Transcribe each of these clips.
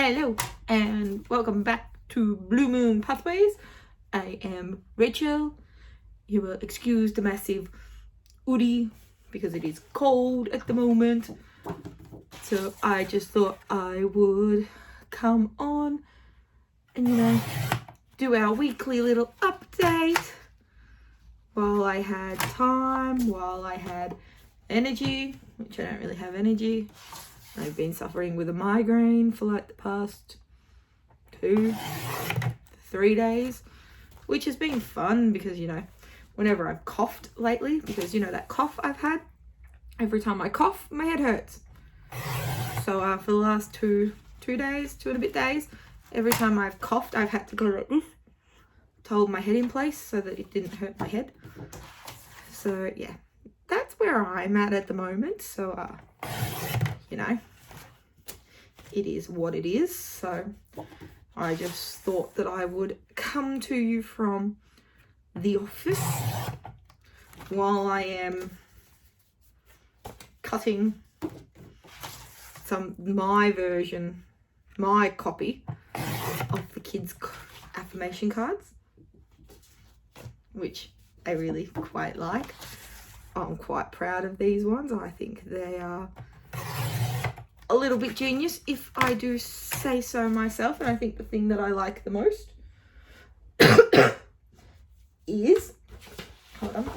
Hello and welcome back to Blue Moon Pathways. I am Rachel. You will excuse the massive hoodie because it is cold at the moment. So I just thought I would come on and do our weekly little update while I had time, while I had energy, which I don't really have energy. I've been suffering with a migraine for like the past 2-3 days, which has been fun because, whenever I've coughed lately, because, that cough I've had, every time I cough, my head hurts. So for the last two days, 2 and a bit days, every time I've coughed, I've had to go like this to hold my head in place so that it didn't hurt my head. So yeah, that's where I'm at the moment. So, it is what it is. So I just thought that I would come to you from the office while I am cutting my copy of the kids' affirmation cards, which I really quite like. I'm quite proud of these ones. I think they are a little bit genius, if I do say so myself. And I think the thing that I like the most is, hold on.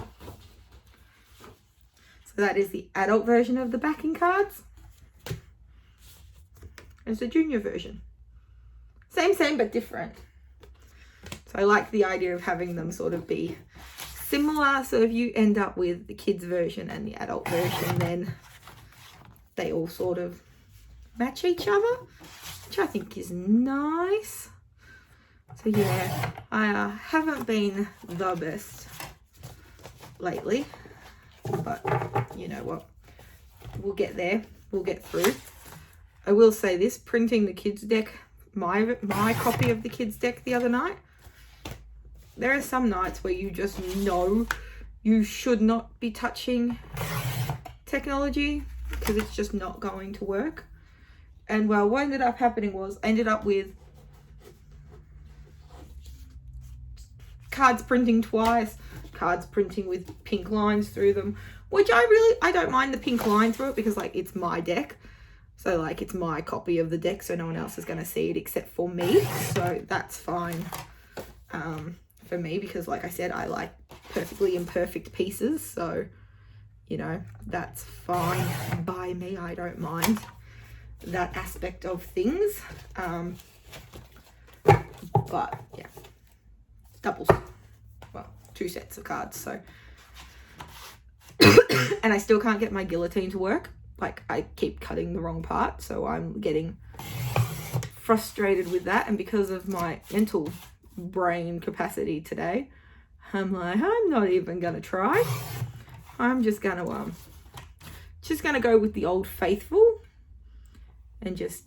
So that is the adult version of the backing cards. It's a junior version. Same, but different. So I like the idea of having them sort of be similar. So if you end up with the kids version and the adult version, then they all sort of match each other, which I think is nice. So yeah, I haven't been the best lately, but you know what, we'll get there, we'll get through. I will say this, printing the kids deck, my copy of the kids deck the other night, there are some nights where you just know you should not be touching technology because it's just not going to work. And well, what ended up happening was I ended up with cards printing twice, cards printing with pink lines through them, which I don't mind the pink line through it because like it's my deck. So like it's my copy of the deck, so no one else is going to see it except for me. So that's fine for me because like I said, I like perfectly imperfect pieces. So, that's fine by me. I don't mind that aspect of things. But yeah, doubles. Well, 2 sets of cards. So, and I still can't get my guillotine to work. Like I keep cutting the wrong part, so I'm getting frustrated with that. And because of my mental brain capacity today, I'm like, I'm not even gonna try. I'm just gonna go with the old faithful and just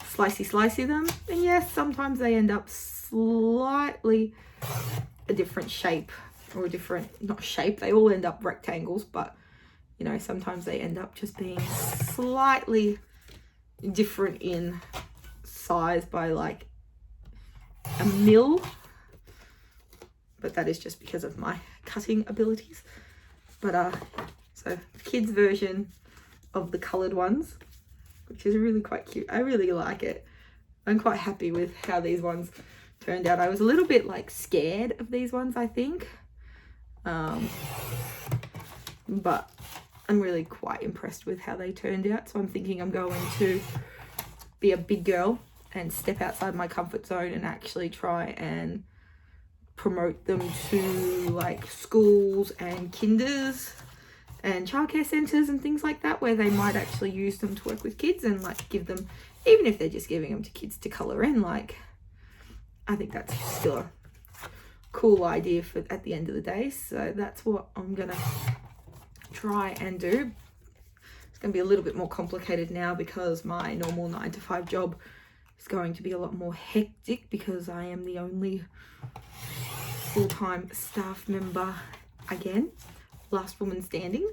slicey them. And yes, sometimes they end up slightly a different shape, or a different, not shape, they all end up rectangles, but sometimes they end up just being slightly different in size by like a mil. But that is just because of my cutting abilities. But so the kids version of the colored ones, which is really quite cute. I really like it. I'm quite happy with how these ones turned out. I was a little bit like scared of these ones, I think. But I'm really quite impressed with how they turned out. So I'm thinking I'm going to be a big girl and step outside my comfort zone and actually try and promote them to like schools and kinders and childcare centres and things like that, where they might actually use them to work with kids and like give them, even if they're just giving them to kids to colour in, like I think that's still a cool idea for at the end of the day. So that's what I'm gonna try and do. It's going to be a little bit more complicated now because my normal 9-to-5 job is going to be a lot more hectic because I am the only full-time staff member again, last woman standing.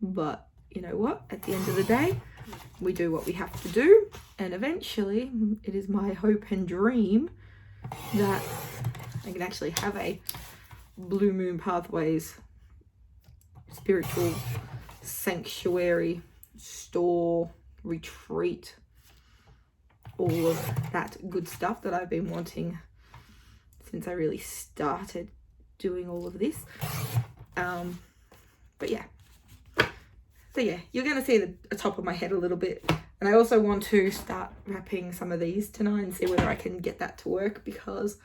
But you know what, at the end of the day, we do what we have to do, and eventually it is my hope and dream that I can actually have a Blue Moon Pathways spiritual sanctuary, store, retreat, all of that good stuff that I've been wanting since I really started doing all of this. But yeah, so yeah, you're going to see the top of my head a little bit. And I also want to start wrapping some of these tonight and see whether I can get that to work, because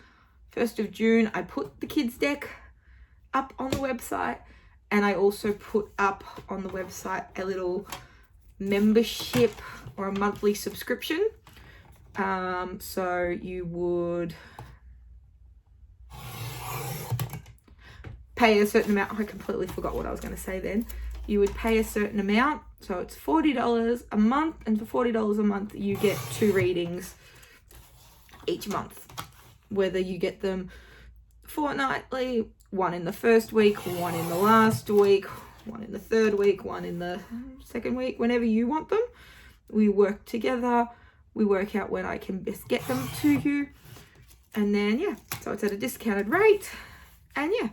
1st of June, I put the kids deck up on the website, and I also put up on the website a little membership or a monthly subscription. So you would pay a certain amount. I completely forgot what I was going to say then. You would pay a certain amount, so it's $40 a month, and for $40 a month you get 2 readings each month, whether you get them fortnightly, one in the first week, one in the last week, one in the third week, one in the second week, whenever you want them. We work together, we work out when I can best get them to you, and then yeah, so it's at a discounted rate, and yeah,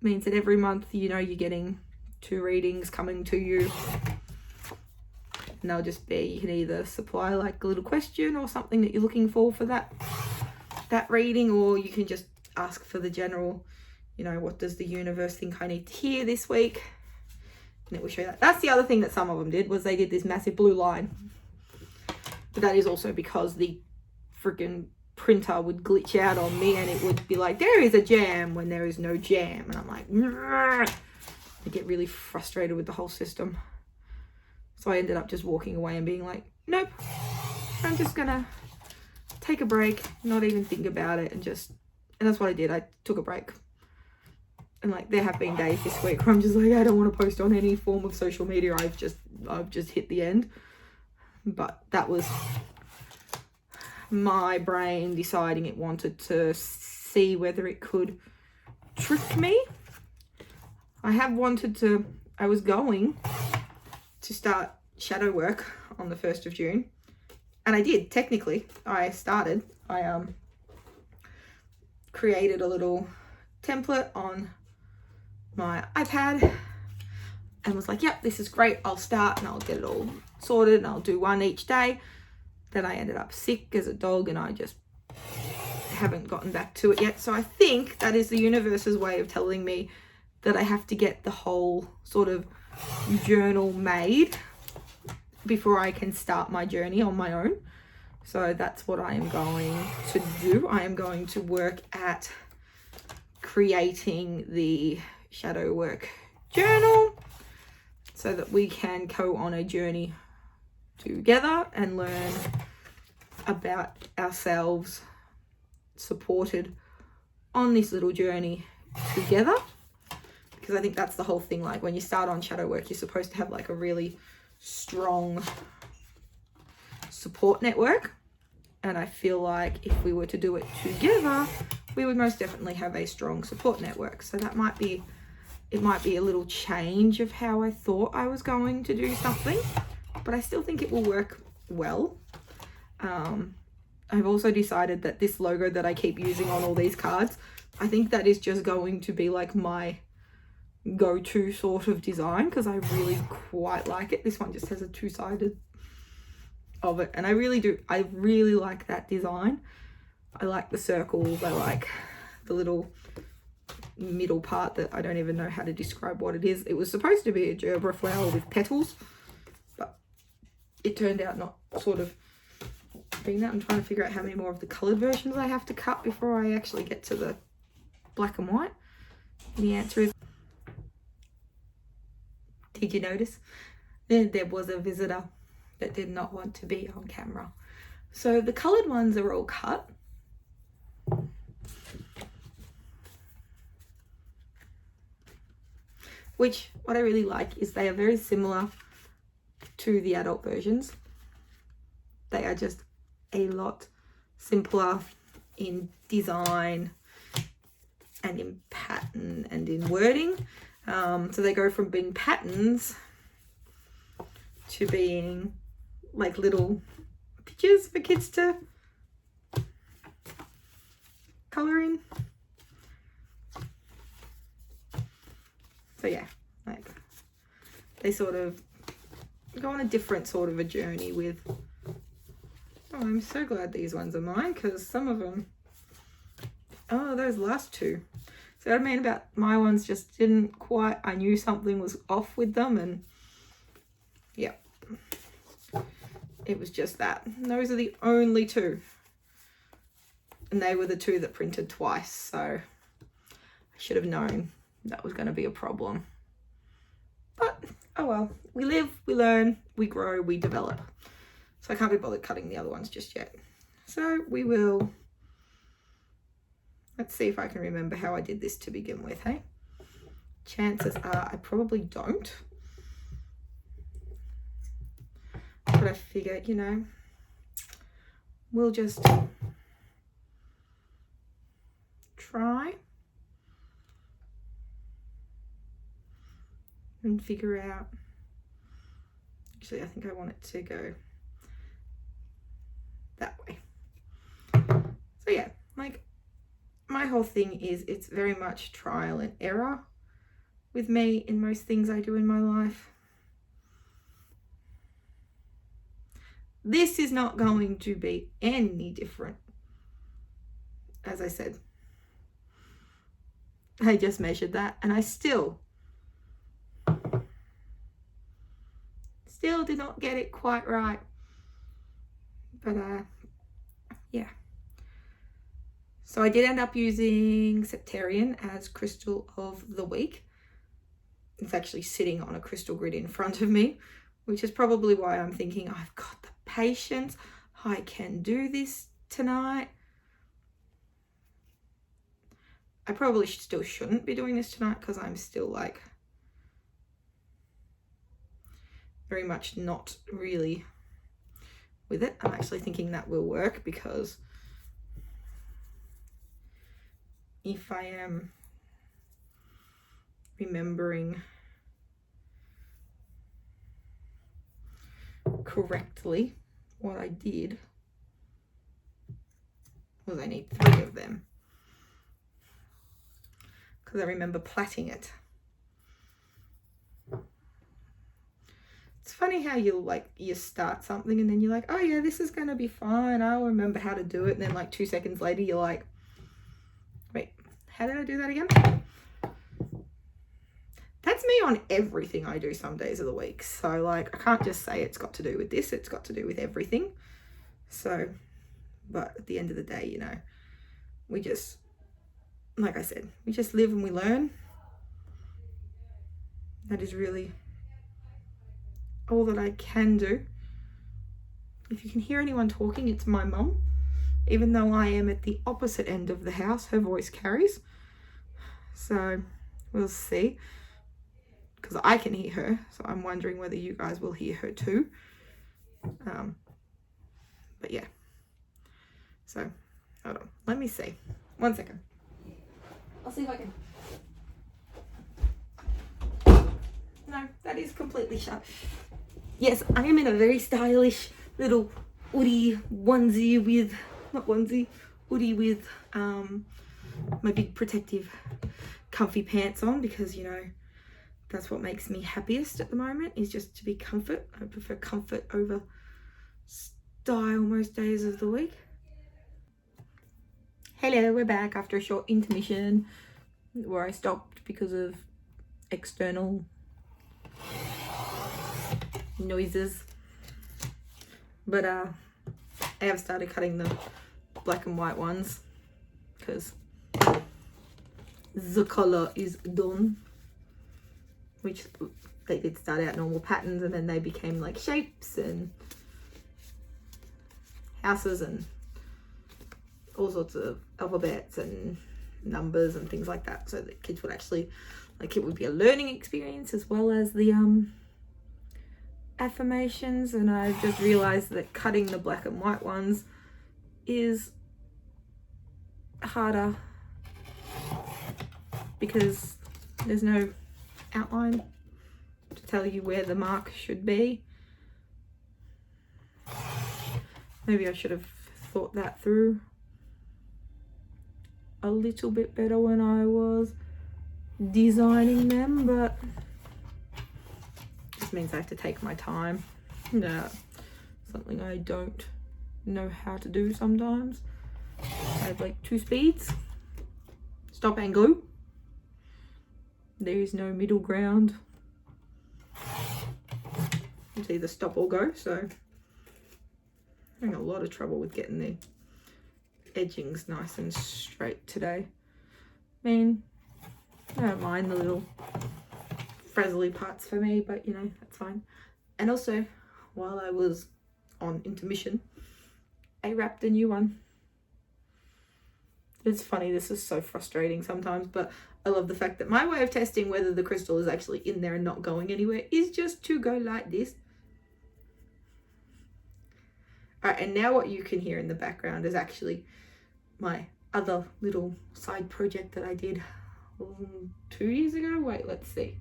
means that every month, you know, you're getting 2 readings coming to you, and they'll just be, you can either supply like a little question or something that you're looking for that reading, or you can just ask for the general, you know, what does the universe think I need to hear this week, and it will show that. That's the other thing that some of them did, was they did this massive blue line, but that is also because the freaking printer would glitch out on me, and it would be like, there is a jam when there is no jam, and I'm like, nah. I get really frustrated with the whole system, so I ended up just walking away and being like, nope, I'm just gonna take a break, not even think about it, and that's what I did. I took a break, and like there have been days this week where I'm just like, I don't want to post on any form of social media. I've just hit the end. But that was my brain deciding it wanted to see whether it could trick me. I was going to start shadow work on the 1st of June, and I did. Technically I created a little template on my iPad and was like, yep, this is great, I'll start and I'll get it all sorted and I'll do 1 each day. Then I ended up sick as a dog, and I just haven't gotten back to it yet. So I think that is the universe's way of telling me that I have to get the whole sort of journal made before I can start my journey on my own. So that's what I am going to do. I am going to work at creating the shadow work journal so that we can go on a journey together and learn about ourselves, supported on this little journey together. Because I think that's the whole thing. Like when you start on shadow work, you're supposed to have like a really strong support network, and I feel like if we were to do it together, we would most definitely have a strong support network. So that might be, it might be a little change of how I thought I was going to do something, but I still think it will work well. I've also decided that this logo that I keep using on all these cards, I think that is just going to be like my go-to sort of design, because I really quite like it. This one just has a 2-sided of it, and I really like that design. I like the circles, I like the little middle part that I don't even know how to describe what it is. It was supposed to be a gerbera flower with petals, but it turned out not sort of being that. I'm trying to figure out how many more of the coloured versions I have to cut before I actually get to the black and white. And the answer is, did you notice? There was a visitor that did not want to be on camera. So the coloured ones are all cut. Which, what I really like is they are very similar to the adult versions. They are just a lot simpler in design and in pattern and in wording. So they go from being patterns to being like little pictures for kids to colour in. So yeah, like they sort of go on a different sort of a journey with, oh, I'm so glad these ones are mine, because some of them, oh, those last two. So what I mean about my ones just didn't quite, I knew something was off with them, and yeah, it was just that. And those are the only two. And they were the two that printed twice, so I should have known that was going to be a problem. But oh well, we live, we learn, we grow, we develop. So I can't be bothered cutting the other ones just yet. So we will, let's see if I can remember how I did this to begin with, hey? Chances are I probably don't. But I figure, you know, we'll just try and figure out. Actually, I think I want it to go that way. So yeah, like my whole thing is it's very much trial and error with me in most things I do in my life. This is not going to be any different. As I said, I just measured that and I still did not get it quite right. But yeah. So I did end up using Septarian as crystal of the week. It's actually sitting on a crystal grid in front of me, which is probably why I'm thinking I've got the patience. I can do this tonight. I probably still shouldn't be doing this tonight because I'm still like very much not really with it. I'm actually thinking that will work because if I am remembering correctly, what I did was I need 3 of them because I remember plaiting it. It's funny how you start something and then you're like, oh yeah, this is gonna be fine, I'll remember how to do it, and then like 2 seconds later you're like, wait, how did I do that again? That's me on everything I do some days of the week. So like I can't just say it's got to do with this, it's got to do with everything. So, but at the end of the day, you know, we just, like I said, we just live and we learn. That is really all that I can do. If you can hear anyone talking, it's my mum. Even though I am at the opposite end of the house, her voice carries. So we'll see. Because I can hear her, so I'm wondering whether you guys will hear her too. But yeah. So, hold on. Let me see. 1 second. I'll see if I can. No, that is completely shut. Yes, I am in a very stylish little hoodie onesie with, not onesie, hoodie with my big protective comfy pants on, because, you know, that's what makes me happiest at the moment, is just to be comfort. I prefer comfort over style most days of the week. Hello, we're back after a short intermission where I stopped because of external noises. But I have started cutting the black and white ones because the color is done. Which they did start out normal patterns and then they became like shapes and houses and all sorts of alphabets and numbers and things like that, so that kids would actually, like, it would be a learning experience as well as the affirmations. And I've just realized that cutting the black and white ones is harder because there's no outline to tell you where the mark should be. Maybe I should have thought that through a little bit better when I was designing them, but this means I have to take my time. Something I don't know how to do sometimes. I have like 2 speeds, stop and go. There is no middle ground. It's either stop or go, so I'm having a lot of trouble with getting the edgings nice and straight today. I mean, I don't mind the little frazzly parts for me, but you know, that's fine. And also, while I was on intermission, I wrapped a new one. It's funny, this is so frustrating sometimes, but I love the fact that my way of testing whether the crystal is actually in there and not going anywhere is just to go like this. Alright, and now what you can hear in the background is actually my other little side project that I did 2 years ago. Wait, let's see.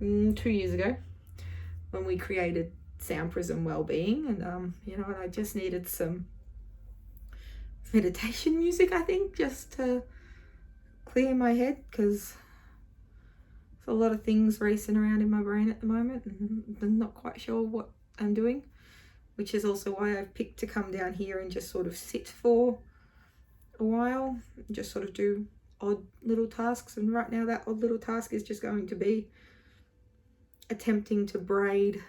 2 years ago, when we created Sound Prism Wellbeing, and you know what, I just needed some meditation music, I think, just to clear my head, because there's a lot of things racing around in my brain at the moment and I'm not quite sure what I'm doing, which is also why I've picked to come down here and just sort of sit for a while and just sort of do odd little tasks. And right now that odd little task is just going to be attempting to braid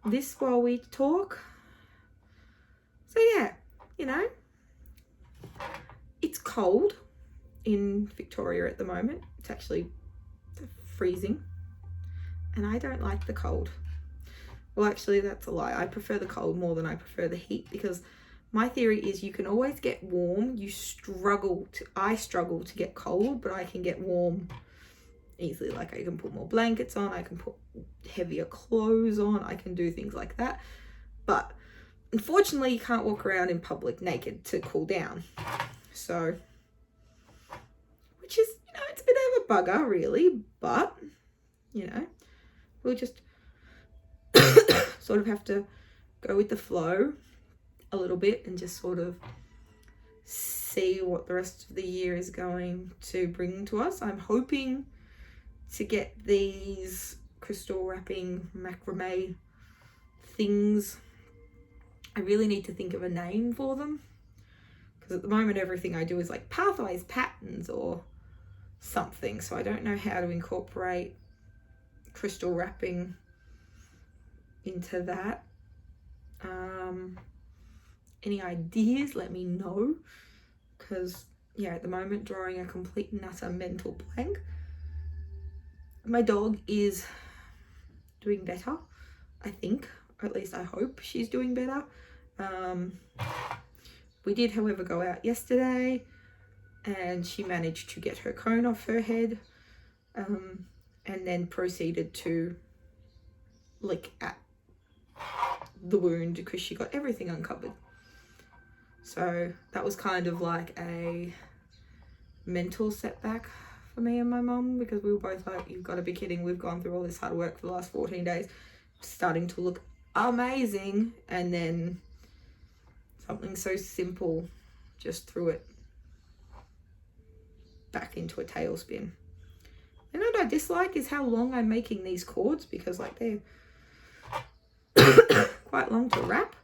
this while we talk. So yeah, you know, it's cold in Victoria at the moment. It's actually freezing and I don't like the cold. Well, actually that's a lie. I prefer the cold more than I prefer the heat, because my theory is you can always get warm. I struggle to get cold, but I can get warm easily. Like I can put more blankets on, I can put heavier clothes on, I can do things like that. But unfortunately you can't walk around in public naked to cool down. So, which is, you know, it's a bit of a bugger really, but you know, we'll just sort of have to go with the flow a little bit and just sort of see what the rest of the year is going to bring to us. I'm hoping to get these crystal wrapping macrame things. I really need to think of a name for them, because at the moment everything I do is like pathways, patterns or something, so I don't know how to incorporate crystal wrapping into that. Any ideas, let me know, because yeah, at the moment drawing a complete and utter mental blank. My dog is doing better, I think, or at least I hope she's doing better. We did, however, go out yesterday and she managed to get her cone off her head, and then proceeded to lick at the wound because she got everything uncovered. So that was kind of like a mental setback for me and my mum, because we were both like, you've got to be kidding, we've gone through all this hard work for the last 14 days, starting to look amazing, and then something so simple just threw it back into a tailspin. And what I dislike is how long I'm making these cords, because like they're quite long to wrap.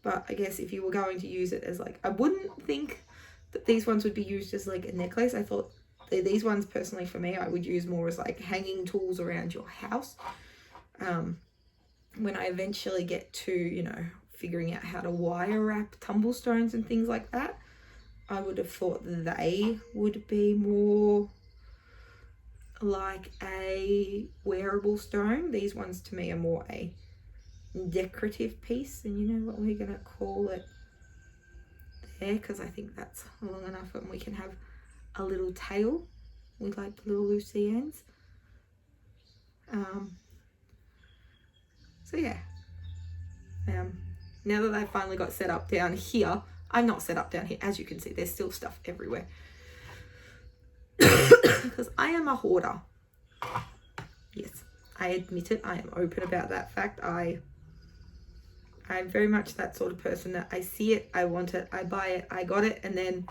But I guess if you were going to use it as like, I wouldn't think that these ones would be used as like a necklace. I thought these ones personally for me, I would use more as like hanging tools around your house. When I eventually get to, you know, figuring out how to wire wrap tumblestones and things like that, I would have thought they would be more like a wearable stone. These ones to me are more a decorative piece, and you know what we're gonna call it there, because I think that's long enough, and we can have a little tail with like little loosey ends. So yeah, now that I finally got set up down here, I'm not set up down here, as you can see there's still stuff everywhere because I am a hoarder. Yes, I admit it, I am open about that fact. I I'm very much that sort of person that I see it, I want it, I buy it, I got it, and then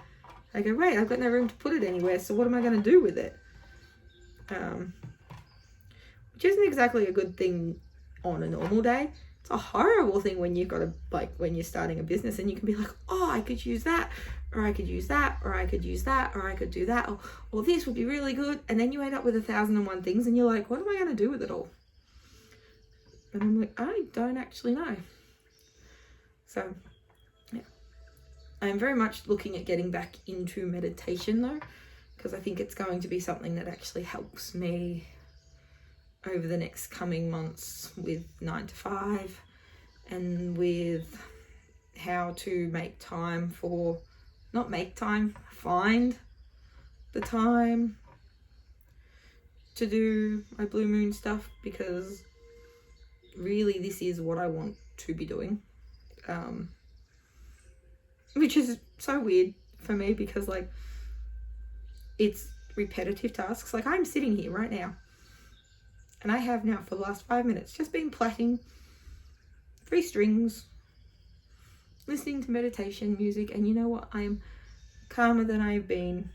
I go, wait, I've got no room to put it anywhere, so what am I going to do with it? Which isn't exactly a good thing on a normal day. It's a horrible thing when you've got to, like, when you're starting a business and you can be like, oh, I could use that, or I could use that, or I could use that, or I could do that, or this would be really good. And then you end up with 1,001 things and you're like, what am I going to do with it all? And I'm like, I don't actually know. So, yeah. I'm very much looking at getting back into meditation though, because I think it's going to be something that actually helps me over the next coming months with 9 to 5 and with how to make time for, not make time, find the time to do my blue moon stuff, because really this is what I want to be doing. Which is so weird for me because, like, it's repetitive tasks. Like, I'm sitting here right now and I have now for the last 5 minutes just been plaiting 3 strings, listening to meditation music, and you know what? I am calmer than I've been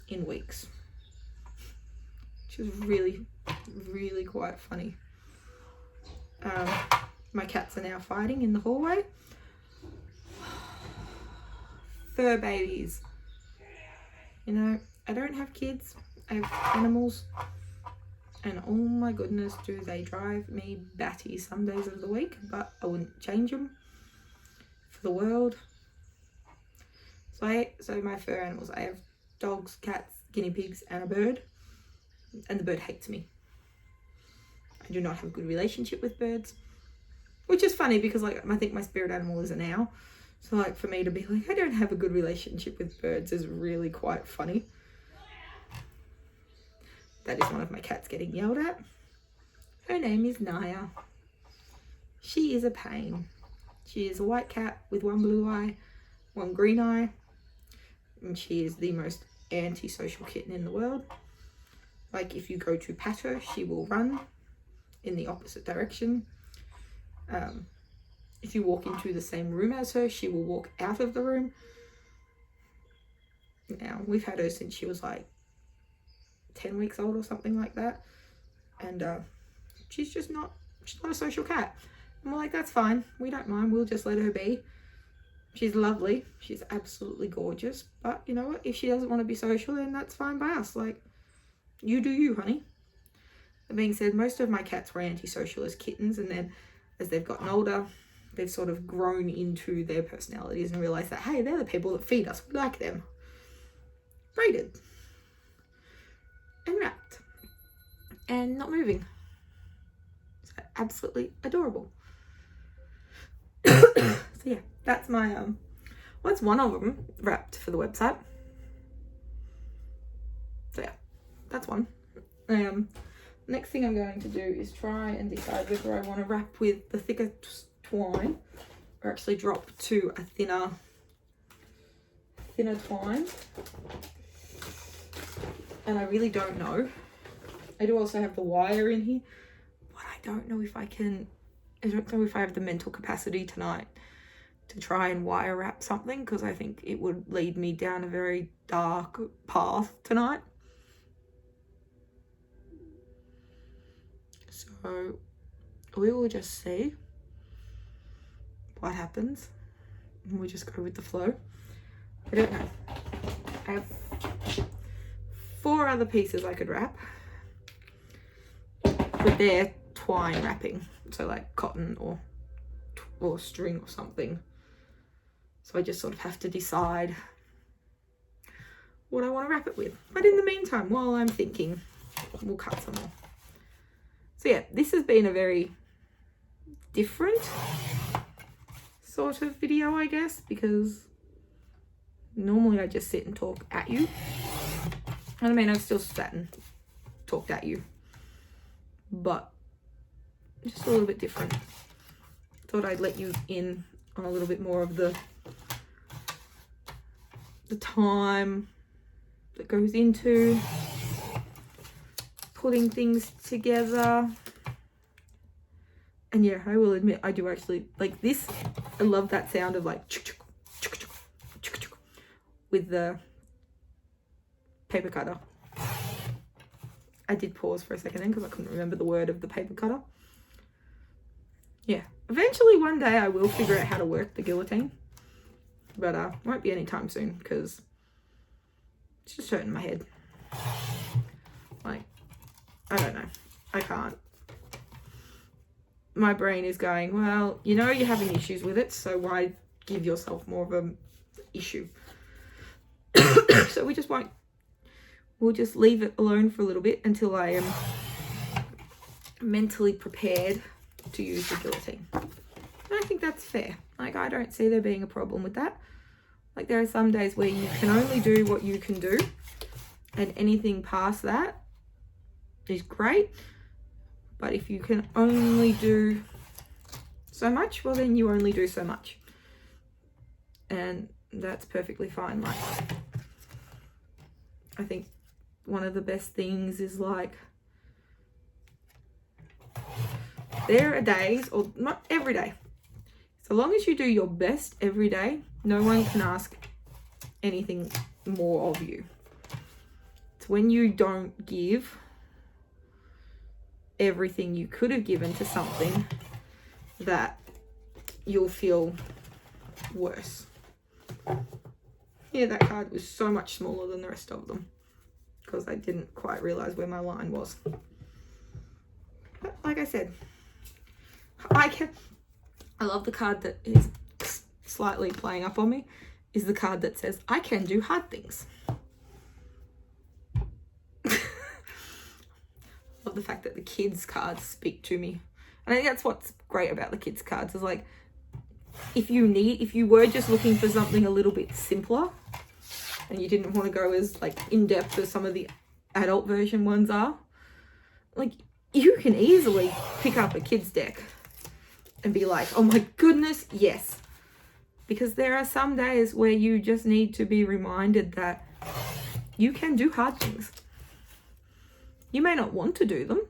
in weeks, which is really, really quite funny. My cats are now fighting in the hallway. Fur babies. You know, I don't have kids, I have animals, and oh my goodness, do they drive me batty some days of the week, but I wouldn't change them for the world. So my fur animals, I have dogs, cats, guinea pigs, and a bird, and the bird hates me. I do not have a good relationship with birds, which is funny because, like, I think my spirit animal is an owl. So, like, for me to be like, I don't have a good relationship with birds is really quite funny. That is one of my cats getting yelled at. Her name is Naya. She is a pain. She is a white cat with 1 blue eye, 1 green eye, and she is the most antisocial kitten in the world. Like, if you go to pat her, she will run in the opposite direction. If you walk into the same room as her, she will walk out of the room. Now, we've had her since she was like 10 weeks old or something like that. And she's not a social cat. And we're like, that's fine. We don't mind. We'll just let her be. She's lovely. She's absolutely gorgeous. But you know what? If she doesn't want to be social, then that's fine by us. Like, you do you, honey. That being said, most of my cats were antisocial as kittens, and then as they've gotten older, they've sort of grown into their personalities and realised that, hey, they're the people that feed us. We like them. Braided. And wrapped. And not moving. So absolutely adorable. So yeah, that's my, what's one of them wrapped for the website. So yeah, that's one. Next thing I'm going to do is try and decide whether I want to wrap with the thicker twine or actually drop to a thinner twine. And I really don't know. I do also have the wire in here, but I don't know if I have the mental capacity tonight to try and wire wrap something, because I think it would lead me down a very dark path tonight. So we will just see what happens, and we'll just go with the flow. I don't know. I have 4 other pieces I could wrap, but they're twine wrapping, so like cotton or string or something. So I just sort of have to decide what I want to wrap it with. But in the meantime, while I'm thinking, we'll cut some more. So yeah, this has been a very different sort of video, I guess, because normally I just sit and talk at you. And I mean, I've still sat and talked at you, but just a little bit different. Thought I'd let you in on a little bit more of the time that goes into putting things together, And yeah, I will admit, I do actually like this. I love that sound of like with the paper cutter. I did pause for a second then because I couldn't remember the word of the paper cutter. Yeah, eventually one day I will figure out how to work the guillotine, but won't be anytime soon because it's just hurting my head. Like, I don't know, I can't. My brain is going, well, you know you're having issues with it, so why give yourself more of an issue? So we'll just leave it alone for a little bit until I am mentally prepared to use the guillotine. And I think that's fair. Like, I don't see there being a problem with that. Like, there are some days where you can only do what you can do, and anything past that is great. But if you can only do so much, well, then you only do so much. And that's perfectly fine. Like, I think one of the best things is like, there are days, or not every day, so long as you do your best every day, no one can ask anything more of you. It's when you don't give everything you could have given to something that you'll feel worse. Yeah, that card was so much smaller than the rest of them because I didn't quite realize where my line was. But like I said, I love the card that is slightly playing up on me, is the card that says, I can do hard things. Love the fact that the kids cards speak to me. And I think that's what's great about the kids cards, is like, if you were just looking for something a little bit simpler and you didn't want to go as like in-depth as some of the adult version ones are, like, you can easily pick up a kids deck and be like, oh my goodness, yes. Because there are some days where you just need to be reminded that you can do hard things. You may not want to do them,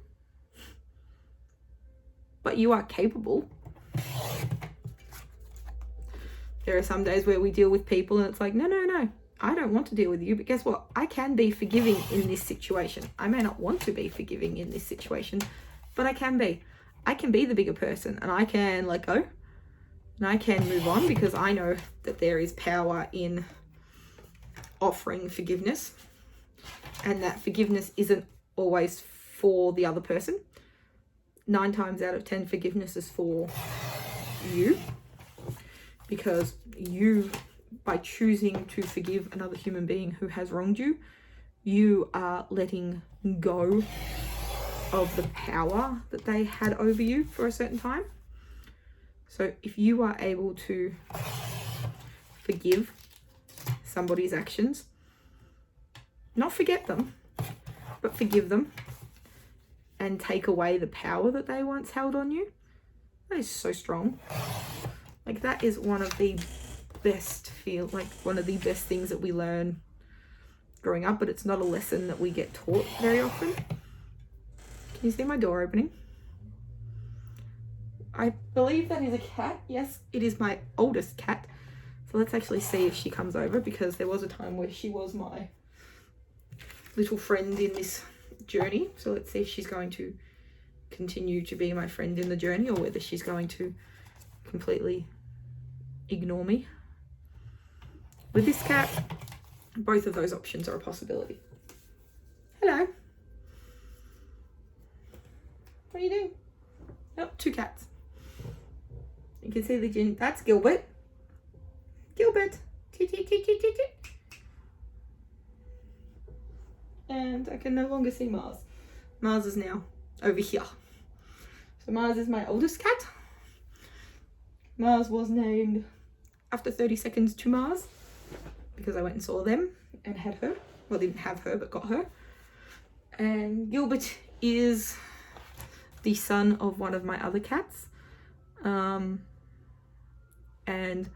but you are capable. There are some days where we deal with people and it's like, no, I don't want to deal with you, but guess what? I can be forgiving in this situation. I may not want to be forgiving in this situation, but I can be. I can be the bigger person and I can let go and I can move on, because I know that there is power in offering forgiveness, and that forgiveness isn't always for the other person. 9 times out of 10, forgiveness is for you, because you, by choosing to forgive another human being who has wronged you, you are letting go of the power that they had over you for a certain time. So if you are able to forgive somebody's actions, not forget them, but forgive them, and take away the power that they once held on you, that is so strong. Like, that is one of the best things that we learn growing up, but it's not a lesson that we get taught very often. Can you see my door opening? I believe that is a cat. Yes, it is my oldest cat. So let's actually see if she comes over, because there was a time where she was my little friend in this journey. So let's see if she's going to continue to be my friend in the journey, or whether she's going to completely ignore me. With this cat, both of those options are a possibility. Hello. What are you doing? Oh, 2 cats. You can see the gin. That's Gilbert. Gilbert. And I can no longer see Mars. Mars is now over here. So Mars is my oldest cat. Mars was named after 30 seconds to Mars, because I went and saw them and had her. Well, didn't have her, but got her. And Gilbert is the son of one of my other cats. And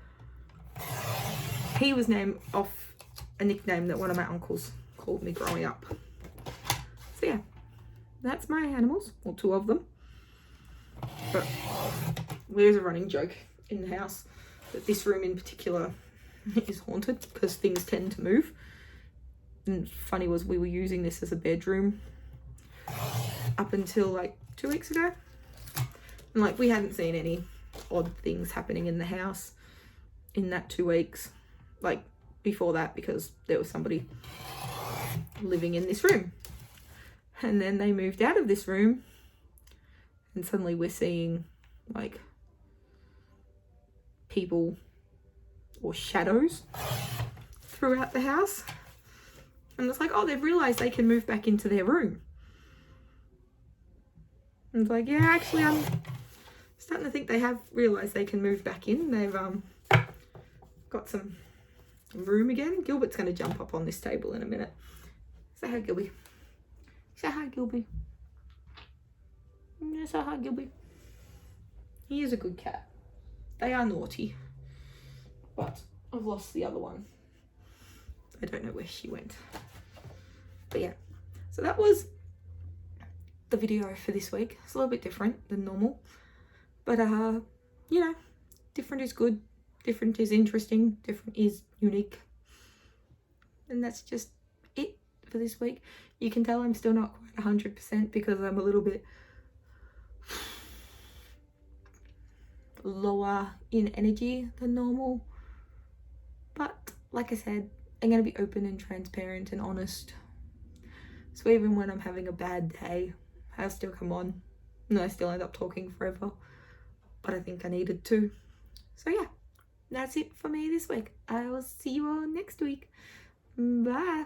he was named off a nickname that one of my uncles called me growing up. So yeah, that's my animals, or 2 of them. But there's a running joke in the house that this room in particular is haunted because things tend to move. And funny was we were using this as a bedroom up until like 2 weeks ago. And like we hadn't seen any odd things happening in the house in that 2 weeks. Like before that, because there was somebody living in this room. And then they moved out of this room and suddenly we're seeing like people or shadows throughout the house. And it's like, oh, they've realised they can move back into their room. And it's like, yeah, actually, I'm starting to think they have realised they can move back in. They've got some room again. Gilbert's going to jump up on this table in a minute. Say hi, Gilby. Say hi, Gilby. Say hi, Gilby. He is a good cat. They are naughty. But I've lost the other one. I don't know where she went. But yeah, so that was the video for this week. It's a little bit different than normal. But, you know, different is good. Different is interesting. Different is unique. And that's just it for this week. You can tell I'm still not quite 100% because I'm a little bit lower in energy than normal. But like I said, I'm going to be open and transparent and honest. So even when I'm having a bad day, I'll still come on. And I still end up talking forever. But I think I needed to. So yeah, that's it for me this week. I will see you all next week. Bye.